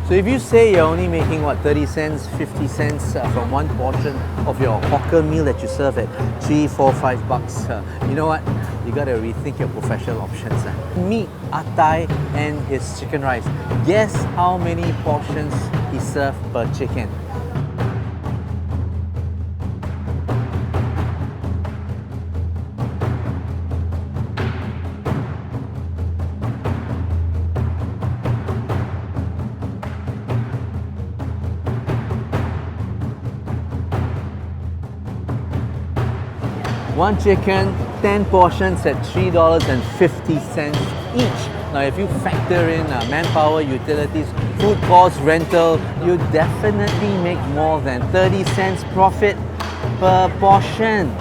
So if you say you're only making what, 30 cents, 50 cents from one portion of your hawker meal that you serve at 3, 4, 5 bucks, you know what? You gotta rethink your professional options. Meet Atai and his chicken rice. Guess how many portions he served per chicken? One chicken, 10 portions at $3.50 each. Now if you factor in manpower, utilities, food costs, rental, you definitely make more than 30 cents profit per portion.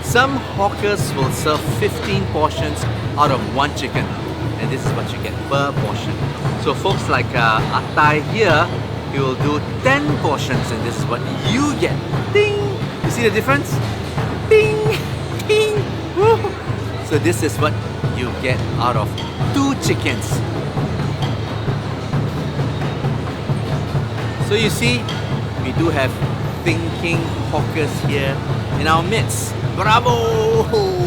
Some hawkers will serve 15 portions out of one chicken, and this is what you get per portion. So folks like Atai here, he will do 10 portions, and this is what you get. Ding! You see the difference? Ding! Ding! Woo! So this is what you get out of 2 chickens. So you see, we do have thinking hawkers here in our midst. Bravo!